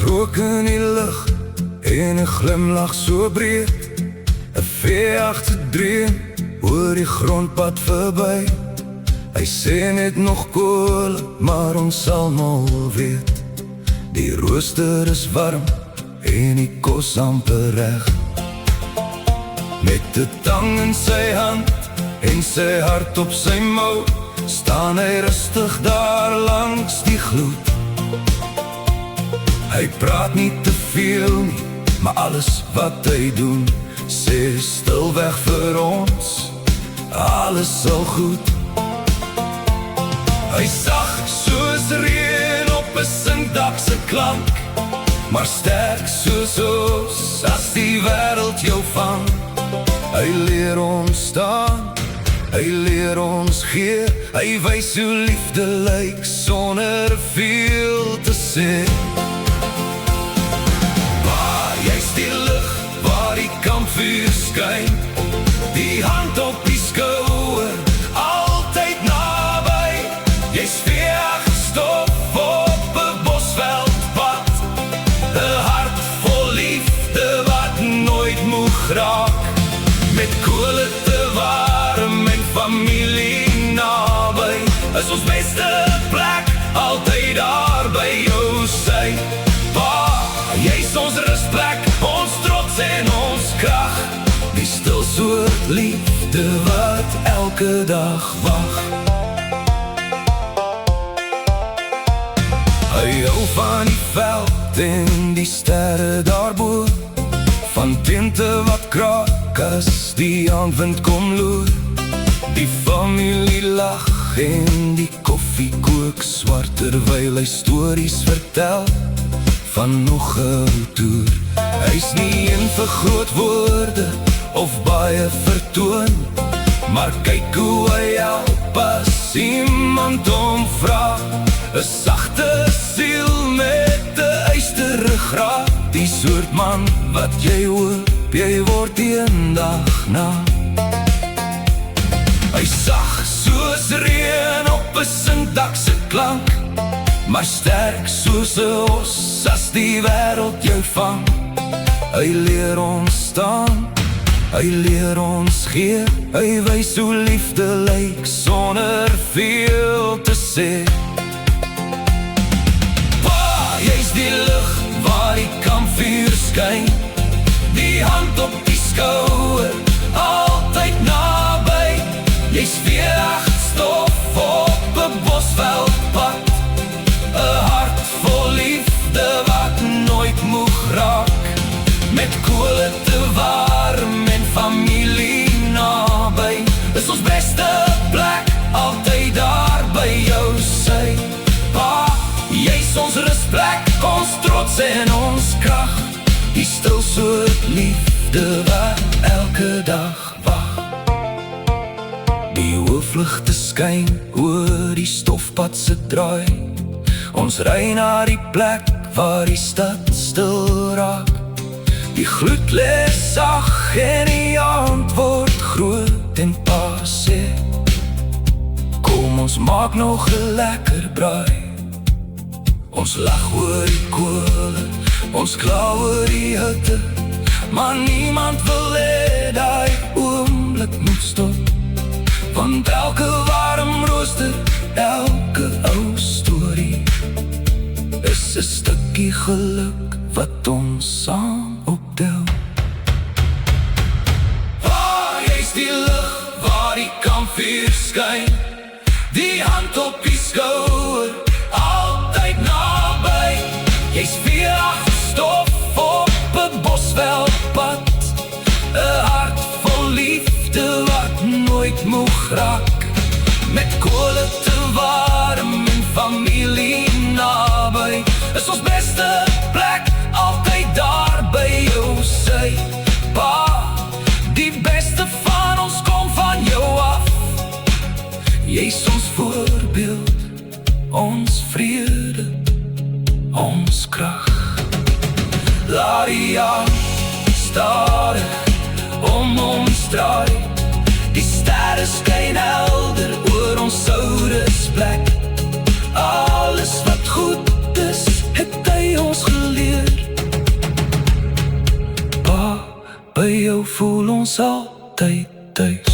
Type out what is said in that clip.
rook in die lug en 'n glimlach so breed, 'n veeagte dream oor die grondpad verby. Hy sê net nog koel, maar ons almal weet, die rooster is warm en die kos amper reg. Met 'n tang in sy hand en sy hart op sy mou, staan hy rustig daar langs die gloed. Hy praat nie te veel nie, maar alles wat hy doen, sê stilweg vir ons, alles sal goed. Hy sag soos reën op 'n singdakse klank, maar sterk soos ons as die wêreld jou vang. Hy leer ons staan, hy leer ons gee, hy wys hoe liefde lyk sonder veel te sê. Waar jy's die lig, waar die kampvuur skyn, die hand op die skouer, altyd naby. Jy's veeagstof op 'n bosveldpad, 'n hart vol liefde wat nooit moeg raak. Met koele te warm en familie naby, is ons beste plek, altyd daar by jou sy. Pa, jy's ons rustplek, ons trots en ons krag, die stil soort liefde wat elke dag wag. Hy hou van die veld en die sterre daarbo, van tinte wat kraak as die aandwind kom loer. Die familie lag en die koffie kook swart, terwyl hy stories vertel van nog 'n toer. Hy's nie een vir groot woorde of baie vertoon, maar kyk hoe hy help as iemand hom vra. 'n sagte siel met 'n ysterruggraat, die soort man wat jy hoop jy word eendag na. Hy sag soos reën op 'n singdakse klank, maar sterk soos 'n os as die wêreld jou vang. Hy leer ons staan, hy leer ons gee, hy wys hoe liefde lyk sonder veel te sê. Pa, jy's die lig waar die kampvuur skyn, die hand op die skouer, altyd naby. Jy's veeagstof op 'n bosveldpad, 'n hart vol liefde wat nooit moeg raak. Met koele te warm en familie naby, is ons beste plek, altyd daar by jou sy. Pa, jy's ons rustplek, ons trots en ons krag, die stil soort liefde wat elke dag wag. Die hoofligte skyn oor die stofpad se draai, ons ry na die plek waar die stad stil raak. Die gloed lê sag en die aand word groot en pa sê, kom ons maak nog 'n lekker braai. Ons lag oor die kole, ons kla oor die hitte, maar niemand wil hê daai oomblik moet stop. Want elke warm rooster, elke ou storie, is 'n stukkie geluk wat ons saam optel. Waar jy's die lig, waar die kampvuur skyn, die hand op die skouer, altyd naby. Jy's veeagstof op 'n bosveldpad, 'n hart vol liefde wat nooit moeg raak. Met koele te warm en familie naby, is ons beste plek, altyd daar by jou sy. Pa, die beste van ons kom van jou af. Jy's ons voorbeeld, ons vrede, ons krag. Laat die aand stadig om ons draai, die sterre skyn helder oor ons soudesplek. Alles wat goed is, het hy ons geleer. Pa, by jou voel ons altyd thuis.